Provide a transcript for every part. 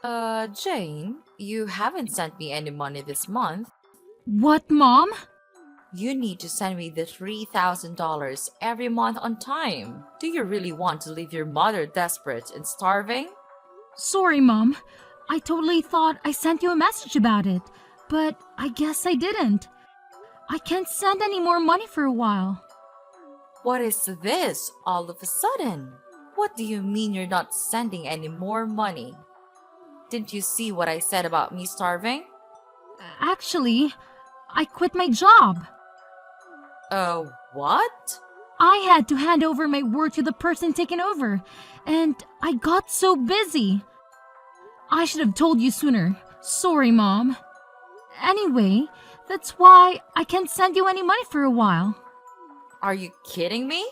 Jane, you haven't sent me any money this month. What, Mom? You need to send me the $3,000 every month on time. Do you really want to leave your mother desperate and starving? Sorry, Mom. I totally thought I sent you a message about it, but I guess I didn't. I can't send any more money for a while. What is this all of a sudden? What do you mean you're not sending any more money? Didn't you see what I said about me starving? Actually, I quit my job. What? I had to hand over my work to the person taking over, and I got so busy. I should have told you sooner. Sorry, Mom. Anyway, that's why I can't send you any money for a while. Are you kidding me?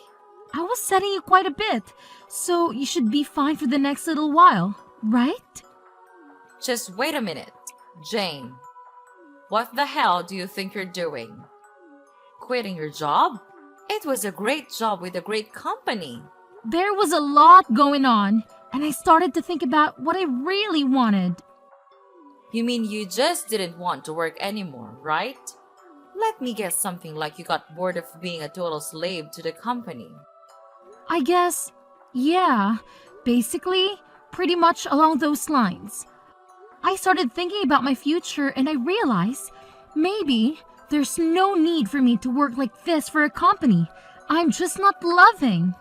I was sending you quite a bit, so you should be fine for the next little while, right? Just wait a minute. Jane, what the hell do you think you're doing? Quitting your job? It was a great job with a great company. There was a lot going on, and I started to think about what I really wanted. You mean you just didn't want to work anymore, right? Let me guess, something like you got bored of being a total slave to the company. I guess, yeah, basically, pretty much along those lines. I started thinking about my future and I realized maybe there's no need for me to work like this for a company I'm just not loving.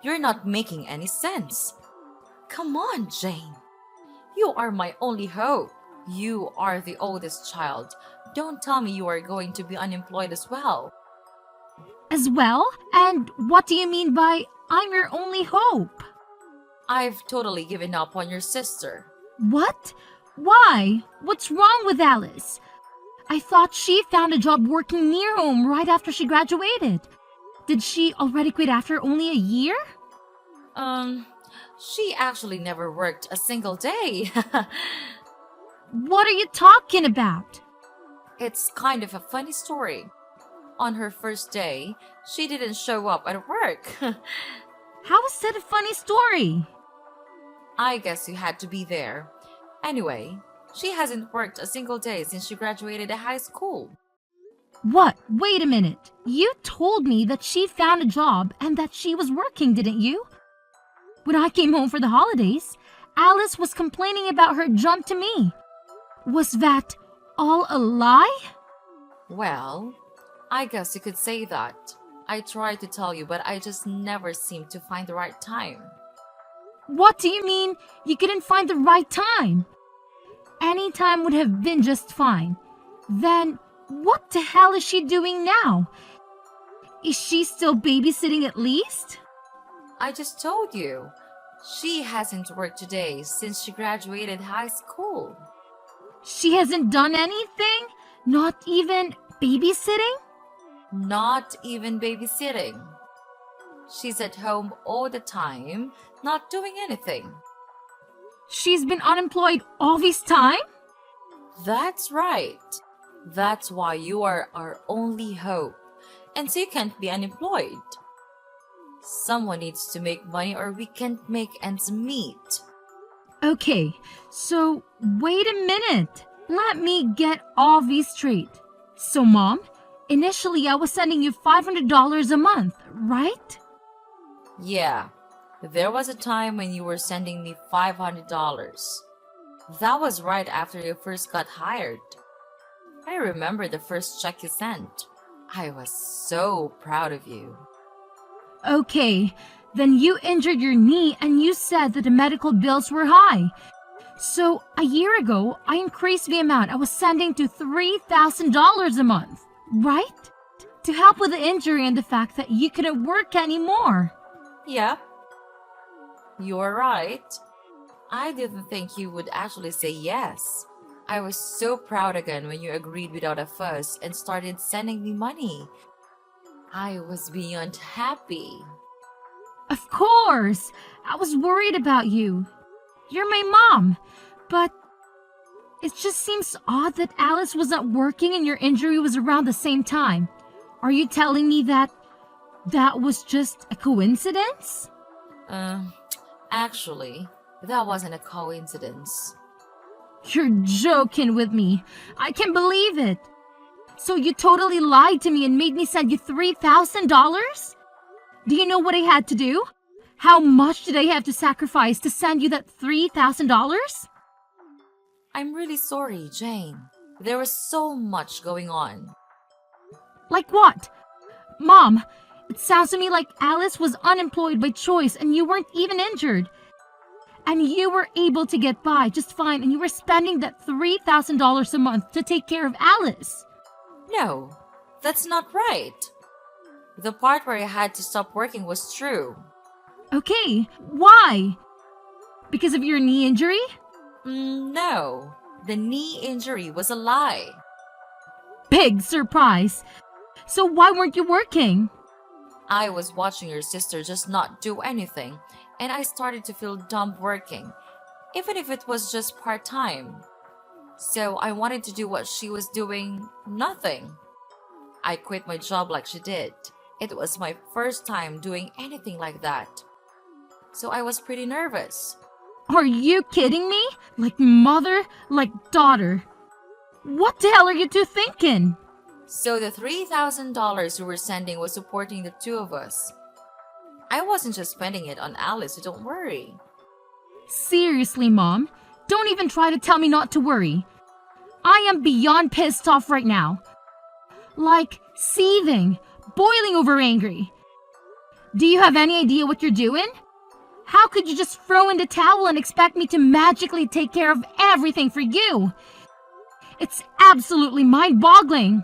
You're not making any sense. Come on, Jane. You are my only hope. You are the oldest child. Don't tell me you are going to be unemployed as well. As well? And what do you mean by I'm your only hope? I've totally given up on your sister. What? Why? What's wrong with Alice? I thought she found a job working near home right after she graduated. Did she already quit after only a year? She actually never worked a single day. What are you talking about? It's kind of a funny story. On her first day, she didn't show up at work. How is that a funny story? I guess you had to be there. Anyway, she hasn't worked a single day since she graduated high school. What? Wait a minute. You told me that she found a job and that she was working, didn't you? When I came home for the holidays, Alice was complaining about her jump to me. Was that all a lie? Well, I guess you could say that. I tried to tell you, but I just never seemed to find the right time. What do you mean you couldn't find the right time? Any time would have been just fine. Then what the hell is she doing now? Is she still babysitting at least? I just told you. She hasn't worked today since she graduated high school. She hasn't done anything? Not even babysitting? Not even babysitting. She's at home all the time, not doing anything. She's been unemployed all this time? That's right. That's why you are our only hope. And so you can't be unemployed. Someone needs to make money or we can't make ends meet. Okay, so wait a minute. Let me get all these straight. So, Mom, initially I was sending you $500 a month, right? Yeah, there was a time when you were sending me $500. That was right after you first got hired. I remember the first check you sent. I was so proud of you. Okay, then you injured your knee and you said that the medical bills were high. So, a year ago, I increased the amount I was sending to $3,000 a month, right? To help with the injury and the fact that you couldn't work anymore. Yep, you're right. I didn't think you would actually say yes. I was so proud again when you agreed without a fuss and started sending me money. I was beyond happy. Of course! I was worried about you. You're my mom. But it just seems odd that Alice was not working and your injury was around the same time. Are you telling me that was just a coincidence? Actually, That wasn't a coincidence. You're joking with me. I can't believe it. So you totally lied to me and made me send you $3,000? Do you know what I had to do? How much did I have to sacrifice to send you that $3,000? I'm really sorry, Jane. There was so much going on. Like what? Mom, it sounds to me like Alice was unemployed by choice and you weren't even injured. And you were able to get by just fine and you were spending that $3,000 a month to take care of Alice. No, that's not right. The part where I had to stop working was true. Okay, why? Because of your knee injury? No, the knee injury was a lie. Big surprise. So why weren't you working? I was watching your sister just not do anything, and I started to feel dumb working, even if it was just part-time. So I wanted to do what she was doing, nothing. I quit my job like she did. It was my first time doing anything like that. So I was pretty nervous. Are you kidding me? Like mother, like daughter. What the hell are you two thinking? So the $3,000 you were sending was supporting the two of us. I wasn't just spending it on Alice, so don't worry. Seriously, Mom, don't even try to tell me not to worry. I am beyond pissed off right now. Like, seething, boiling over angry. Do you have any idea what you're doing? How could you just throw in the towel and expect me to magically take care of everything for you? It's absolutely mind-boggling.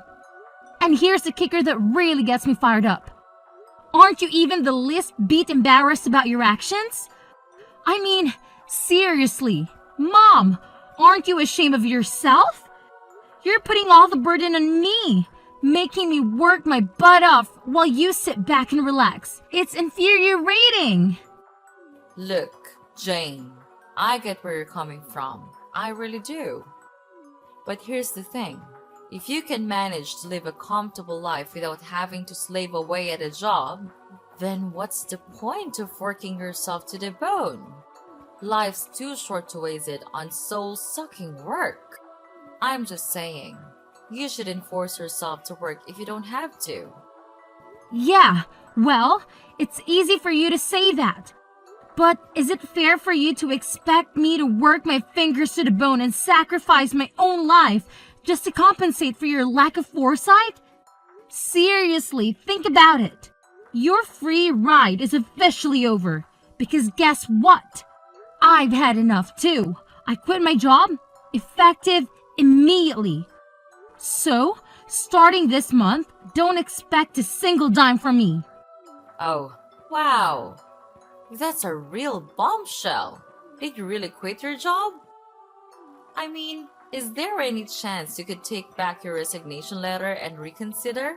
And here's the kicker that really gets me fired up. Aren't you even the least bit embarrassed about your actions? I mean, seriously, Mom, aren't you ashamed of yourself? You're putting all the burden on me, making me work my butt off while you sit back and relax. It's infuriating. Look, Jane, I get where you're coming from. I really do. But here's the thing. If you can manage to live a comfortable life without having to slave away at a job, then what's the point of working yourself to the bone? Life's too short to waste it on soul-sucking work. I'm just saying, you shouldn't force yourself to work if you don't have to. Yeah, well, it's easy for you to say that. But is it fair for you to expect me to work my fingers to the bone and sacrifice my own life just to compensate for your lack of foresight? Seriously, think about it. Your free ride is officially over. Because guess what? I've had enough too. I quit my job, effective immediately. So, starting this month, don't expect a single dime from me. Oh, wow. That's a real bombshell. Did you really quit your job? I mean, is there any chance you could take back your resignation letter and reconsider?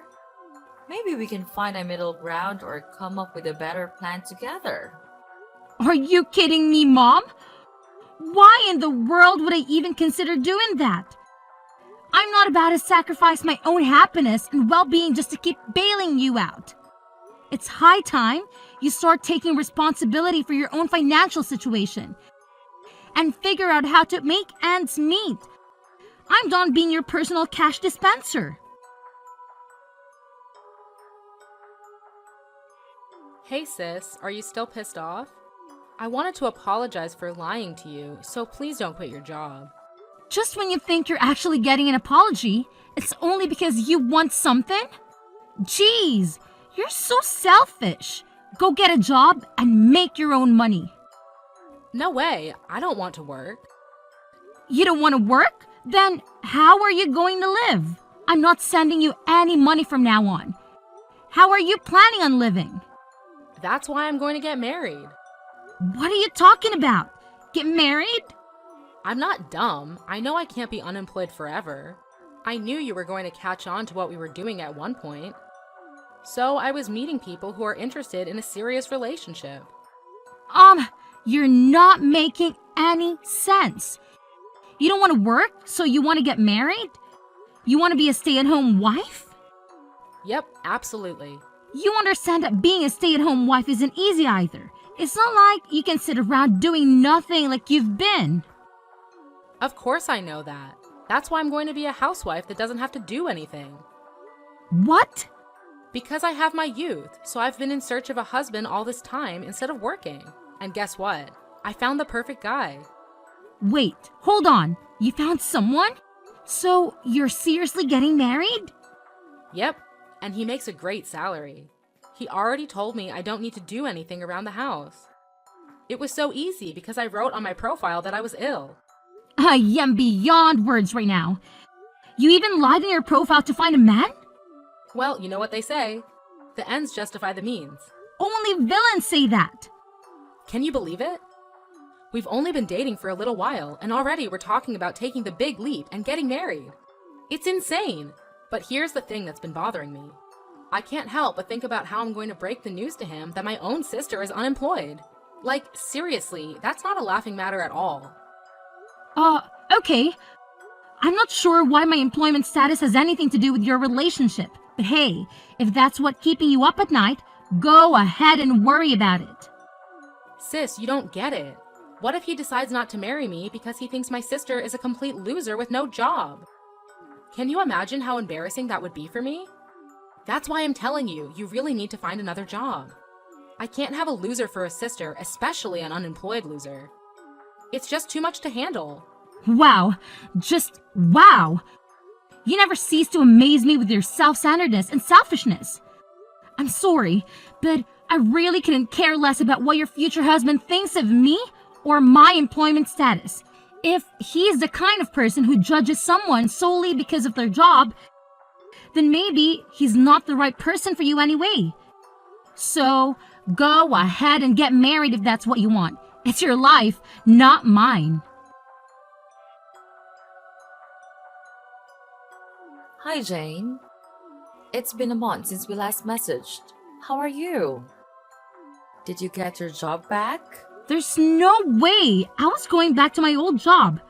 Maybe we can find a middle ground or come up with a better plan together. Are you kidding me, Mom? Why in the world would I even consider doing that? I'm not about to sacrifice my own happiness and well-being just to keep bailing you out. It's high time you start taking responsibility for your own financial situation and figure out how to make ends meet. I'm done being your personal cash dispenser. Hey sis, are you still pissed off? I wanted to apologize for lying to you, so please don't quit your job. Just when you think you're actually getting an apology, it's only because you want something? Jeez, you're so selfish. Go get a job and make your own money. No way, I don't want to work. You don't want to work? Then how are you going to live? I'm not sending you any money from now on. How are you planning on living? That's why I'm going to get married. What are you talking about? Get married? I'm not dumb. I know I can't be unemployed forever. I knew you were going to catch on to what we were doing at one point. So I was meeting people who are interested in a serious relationship. You're not making any sense. You don't want to work, so you want to get married? You want to be a stay-at-home wife? Yep, absolutely. You understand that being a stay-at-home wife isn't easy either. It's not like you can sit around doing nothing like you've been. Of course I know that. That's why I'm going to be a housewife that doesn't have to do anything. What? Because I have my youth, so I've been in search of a husband all this time instead of working. And guess what? I found the perfect guy. Wait, hold on. You found someone? So you're seriously getting married? Yep, and he makes a great salary. He already told me I don't need to do anything around the house. It was so easy because I wrote on my profile that I was ill. I am beyond words right now. You even lied in your profile to find a man? Well, you know what they say. The ends justify the means. Only villains say that. Can you believe it? We've only been dating for a little while, and already we're talking about taking the big leap and getting married. It's insane. But here's the thing that's been bothering me. I can't help but think about how I'm going to break the news to him that my own sister is unemployed. Like, seriously, that's not a laughing matter at all. Okay. I'm not sure why my employment status has anything to do with your relationship. But hey, if that's what's keeping you up at night, go ahead and worry about it. Sis, you don't get it. What if he decides not to marry me because he thinks my sister is a complete loser with no job? Can you imagine how embarrassing that would be for me? That's why I'm telling you, you really need to find another job. I can't have a loser for a sister, especially an unemployed loser. It's just too much to handle. Wow. Just wow. You never cease to amaze me with your self-centeredness and selfishness. I'm sorry, but I really couldn't care less about what your future husband thinks of me or my employment status. If he is the kind of person who judges someone solely because of their job, then maybe he's not the right person for you anyway. So, go ahead and get married if that's what you want. It's your life, not mine. Hi, Jane. It's been a month since we last messaged. How are you? Did you get your job back? There's no way I was going back to my old job.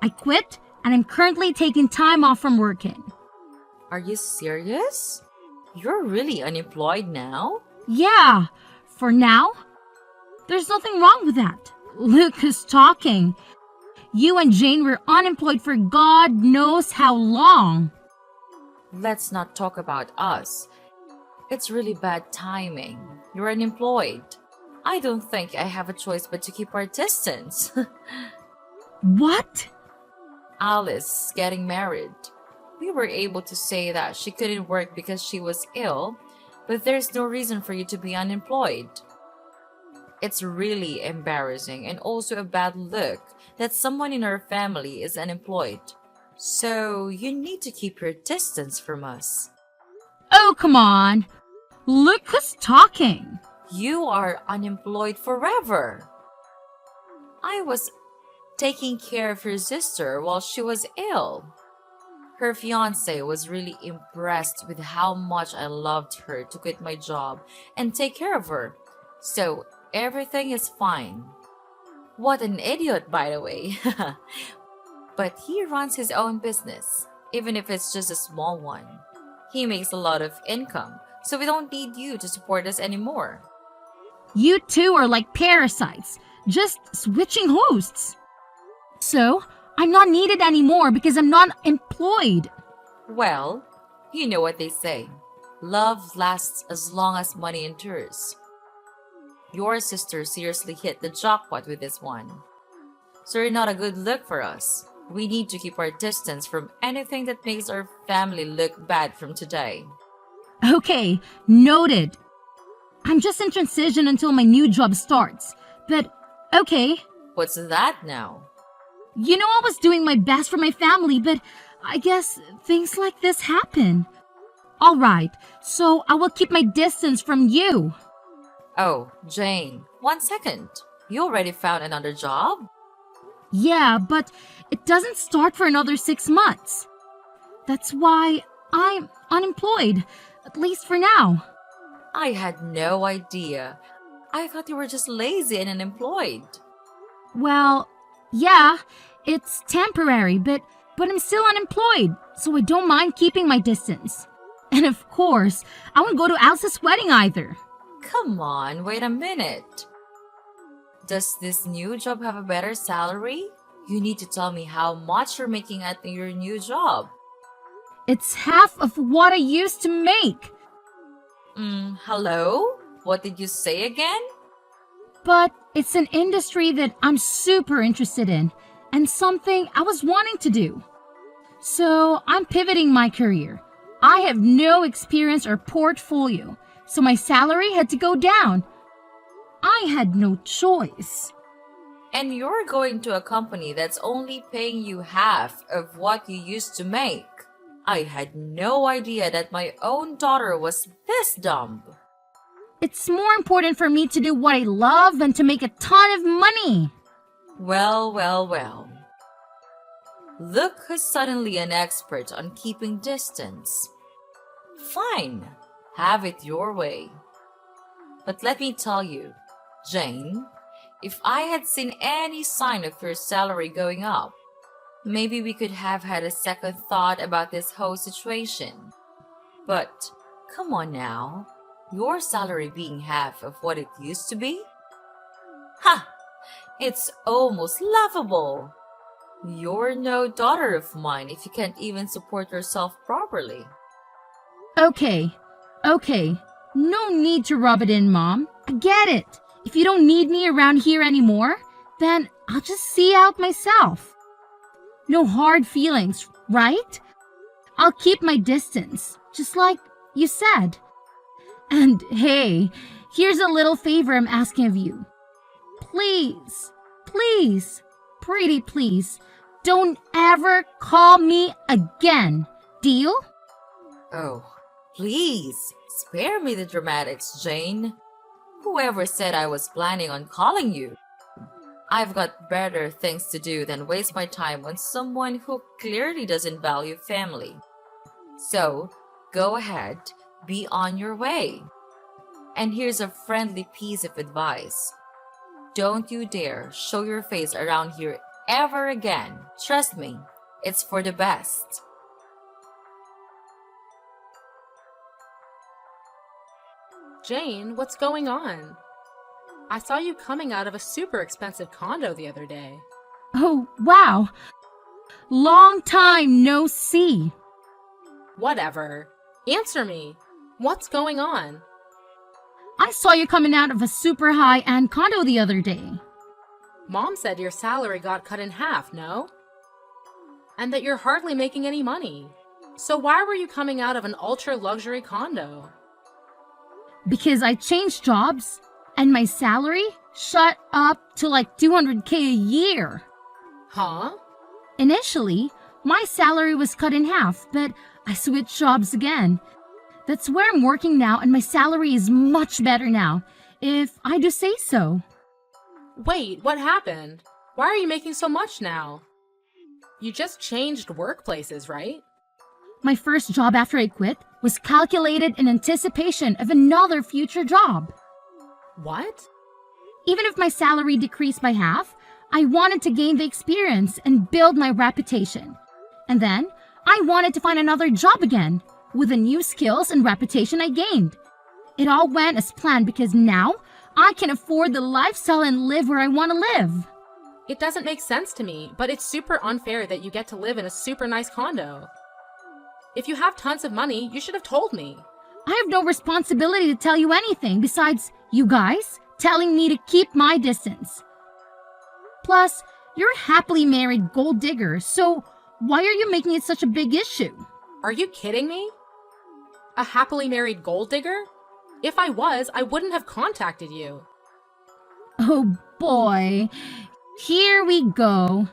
I quit and I'm currently taking time off from working. Are you serious? You're really unemployed now? Yeah, for now. There's nothing wrong with that. Luke is talking. You and Jane were unemployed for God knows how long. Let's not talk about us. It's really bad timing. You're unemployed. I don't think I have a choice but to keep our distance. What? Alice getting married. We were able to say that she couldn't work because she was ill, but there's no reason for you to be unemployed. It's really embarrassing and also a bad look that someone in our family is unemployed. So you need to keep your distance from us. Oh, come on. Look who's talking. You are unemployed forever. I was taking care of your sister while she was ill. Her fiance was really impressed with how much I loved her to quit my job and take care of her. So everything is fine. What an idiot, by the way. But he runs his own business, even if it's just a small one. He makes a lot of income, so we don't need you to support us anymore. You two are like parasites, just switching hosts. So, I'm not needed anymore because I'm not employed. Well, you know what they say. Love lasts as long as money endures. Your sister seriously hit the jackpot with this one. So you're not a good look for us. We need to keep our distance from anything that makes our family look bad from today. Okay, noted. I'm just in transition until my new job starts. But, okay. What's that now? You know I was doing my best for my family, but I guess things like this happen. Alright, so I will keep my distance from you. Oh, Jane, 1 second. You already found another job? Yeah, but it doesn't start for another 6 months. That's why I'm unemployed, at least for now. I had no idea. I thought you were just lazy and unemployed. Well, yeah, it's temporary, but I'm still unemployed, so I don't mind keeping my distance. And of course, I won't go to Alice's wedding either. Come on, wait a minute. Does this new job have a better salary? You need to tell me how much you're making at your new job. It's half of what I used to make. Hello? What did you say again? But it's an industry that I'm super interested in and something I was wanting to do. So I'm pivoting my career. I have no experience or portfolio, so my salary had to go down. I had no choice. And you're going to a company that's only paying you half of what you used to make. I had no idea that my own daughter was this dumb. It's more important for me to do what I love than to make a ton of money. Well, well, well. Look who's suddenly an expert on keeping distance. Fine, have it your way. But let me tell you, Jane, if I had seen any sign of your salary going up, maybe we could have had a second thought about this whole situation. But come on now, your salary being half of what it used to be? Ha! It's almost laughable. You're no daughter of mine if you can't even support yourself properly. Okay. No need to rub it in, Mom. I get it. If you don't need me around here anymore, then I'll just see out myself. No hard feelings, right? I'll keep my distance, just like you said. And hey, here's a little favor I'm asking of you. Please, pretty please, don't ever call me again. Deal? Oh, please, spare me the dramatics, Jane. Whoever said I was planning on calling you? I've got better things to do than waste my time on someone who clearly doesn't value family. So, go ahead, be on your way. And here's a friendly piece of advice. Don't you dare show your face around here ever again. Trust me, it's for the best. Jane, what's going on? I saw you coming out of a super expensive condo the other day. Oh, wow. Long time no see. Whatever. Answer me. What's going on? I saw you coming out of a super high-end condo the other day. Mom said your salary got cut in half, no? And that you're hardly making any money. So why were you coming out of an ultra-luxury condo? Because I changed jobs and my salary shot up to like $200K a year. Huh? Initially, my salary was cut in half, but I switched jobs again. That's where I'm working now, and my salary is much better now, if I do say so. Wait, what happened? Why are you making so much now? You just changed workplaces, right? My first job after I quit was calculated in anticipation of another future job. What? Even if my salary decreased by half, I wanted to gain the experience and build my reputation. And then, I wanted to find another job again, with the new skills and reputation I gained. It all went as planned because now, I can afford the lifestyle and live where I want to live. It doesn't make sense to me, but it's super unfair that you get to live in a super nice condo. If you have tons of money, you should have told me. I have no responsibility to tell you anything besides you guys telling me to keep my distance. Plus, you're a happily married gold digger, so why are you making it such a big issue? Are you kidding me? A happily married gold digger? If I was, I wouldn't have contacted you. Oh boy, here we go.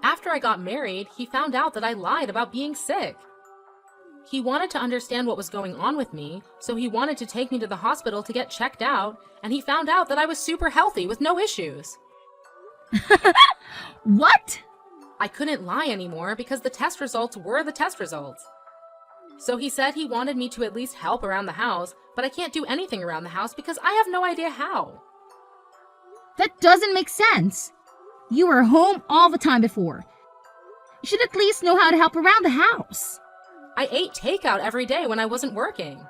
After I got married, he found out that I lied about being sick. He wanted to understand what was going on with me, so he wanted to take me to the hospital to get checked out, and he found out that I was super healthy with no issues. What? I couldn't lie anymore because the test results were the test results. So he said he wanted me to at least help around the house, but I can't do anything around the house because I have no idea how. That doesn't make sense. You were home all the time before. You should at least know how to help around the house. I ate takeout every day when I wasn't working.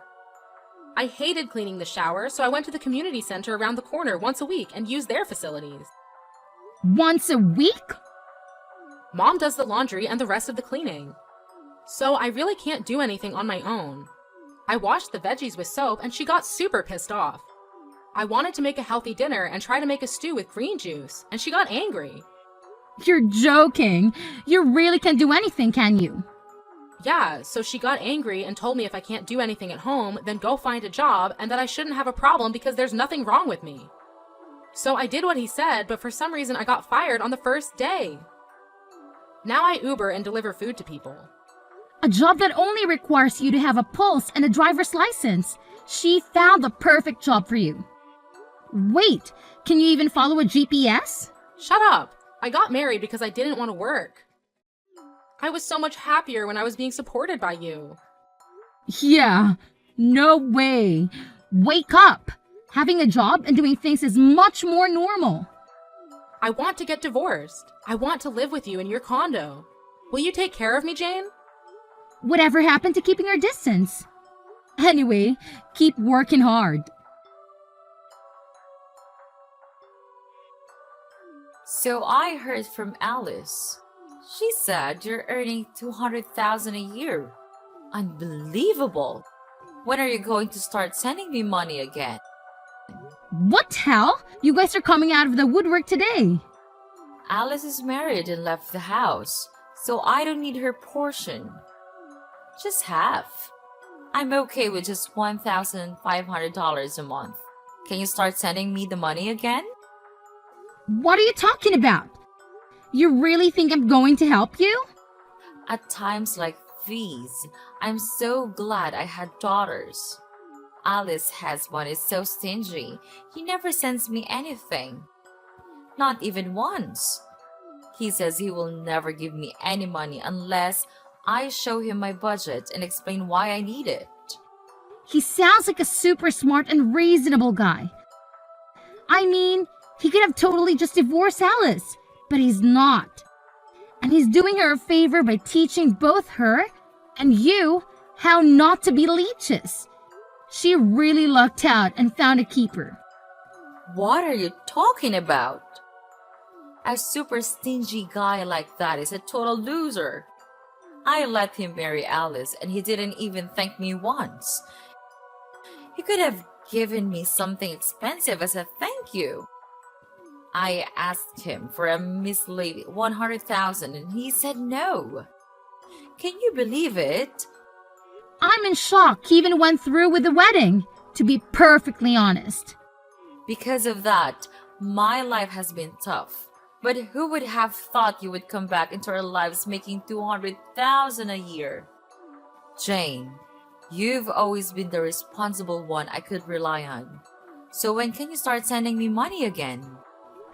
I hated cleaning the shower, so I went to the community center around the corner once a week and used their facilities. Once a week? Mom does the laundry and the rest of the cleaning. So I really can't do anything on my own. I washed the veggies with soap and she got super pissed off. I wanted to make a healthy dinner and try to make a stew with green juice, and she got angry. You're joking. You really can't do anything, can you? Yeah, so she got angry and told me if I can't do anything at home, then go find a job and that I shouldn't have a problem because there's nothing wrong with me. So I did what he said, but for some reason I got fired on the first day. Now I Uber and deliver food to people. A job that only requires you to have a pulse and a driver's license. She found the perfect job for you. Wait, can you even follow a GPS? Shut up! I got married because I didn't want to work. I was so much happier when I was being supported by you. Yeah, no way. Wake up. Having a job and doing things is much more normal. I want to get divorced. I want to live with you in your condo. Will you take care of me, Jane? Whatever happened to keeping our distance? Anyway, keep working hard. So I heard from Alice. She said you're earning $200,000 a year. Unbelievable. When are you going to start sending me money again? What hell? You guys are coming out of the woodwork today. Alice is married and left the house, so I don't need her portion. Just half. I'm okay with just $1,500 a month. Can you start sending me the money again? What are you talking about? You really think I'm going to help you? At times like these, I'm so glad I had daughters. Alice has one is so stingy. He never sends me anything. Not even once. He says he will never give me any money unless I show him my budget and explain why I need it. He sounds like a super smart and reasonable guy. I mean, he could have totally just divorced Alice, but he's not. And he's doing her a favor by teaching both her and you how not to be leeches. She really lucked out and found a keeper. What are you talking about? A super stingy guy like that is a total loser. I let him marry Alice and he didn't even thank me once. He could have given me something expensive as a thank you. I asked him for a measly $100,000 and he said no. Can you believe it? I'm in shock he even went through with the wedding, to be perfectly honest. Because of that, my life has been tough. But who would have thought you would come back into our lives making $200,000 a year? Jane, you've always been the responsible one I could rely on. So when can you start sending me money again?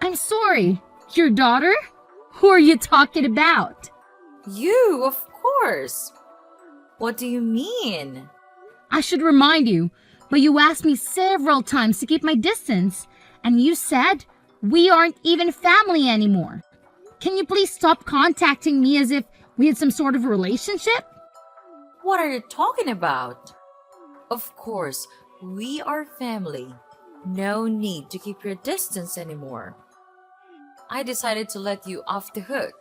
I'm sorry, your daughter? Who are you talking about? You, of course. What do you mean? I should remind you, but you asked me several times to keep my distance, and you said we aren't even family anymore. Can you please stop contacting me as if we had some sort of relationship? What are you talking about? Of course, we are family. No need to keep your distance anymore. I decided to let you off the hook.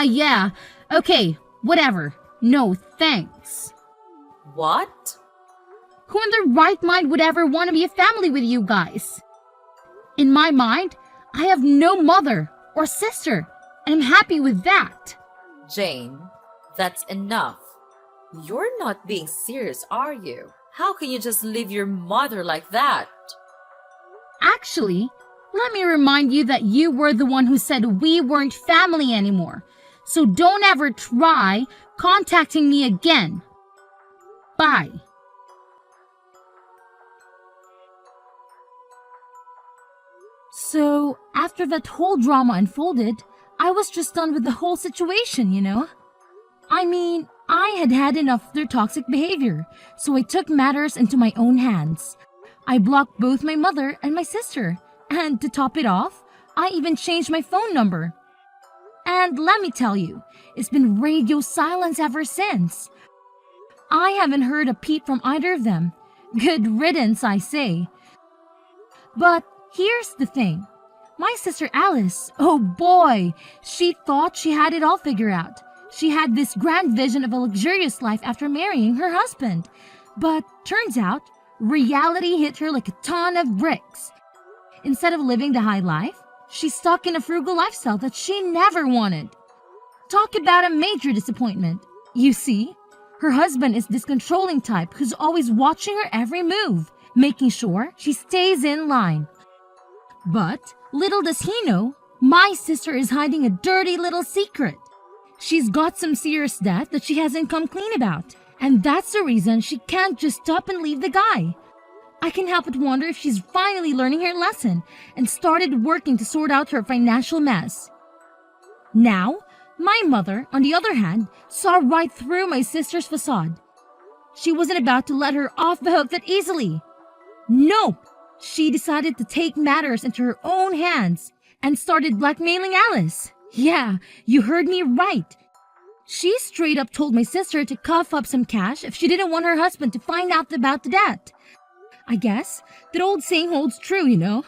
Yeah. Okay, whatever. No, thanks. What? Who in their right mind would ever want to be a family with you guys? In my mind, I have no mother or sister, and I'm happy with that. Jane, that's enough. You're not being serious, are you? How can you just leave your mother like that? Actually, let me remind you that you were the one who said we weren't family anymore. So don't ever try contacting me again. Bye. So, after that whole drama unfolded, I was just done with the whole situation, you know? I mean, I had had enough of their toxic behavior, so I took matters into my own hands. I blocked both my mother and my sister, and to top it off, I even changed my phone number. And let me tell you, it's been radio silence ever since. I haven't heard a peep from either of them, Good riddance, I say. But here's the thing. My sister Alice, oh boy, she thought she had it all figured out. She had this grand vision of a luxurious life after marrying her husband. But turns out, reality hit her like a ton of bricks. Instead of living the high life, she's stuck in a frugal lifestyle that she never wanted. Talk about a major disappointment. You see, her husband is this controlling type who's always watching her every move, making sure she stays in line. But little does he know, my sister is hiding a dirty little secret. She's got some serious debt that she hasn't come clean about, and that's the reason she can't just stop and leave the guy. I can help but wonder if she's finally learning her lesson and started working to sort out her financial mess. Now, my mother, on the other hand, saw right through my sister's facade. She wasn't about to let her off the hook that easily. Nope, she decided to take matters into her own hands and started blackmailing Alice. Yeah, you heard me right. She straight up told my sister to cough up some cash if she didn't want her husband to find out about the debt. I guess that old saying holds true, you know.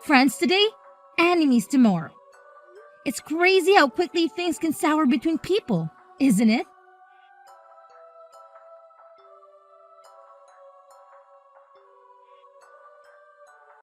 Friends today, enemies tomorrow. It's crazy how quickly things can sour between people, isn't it?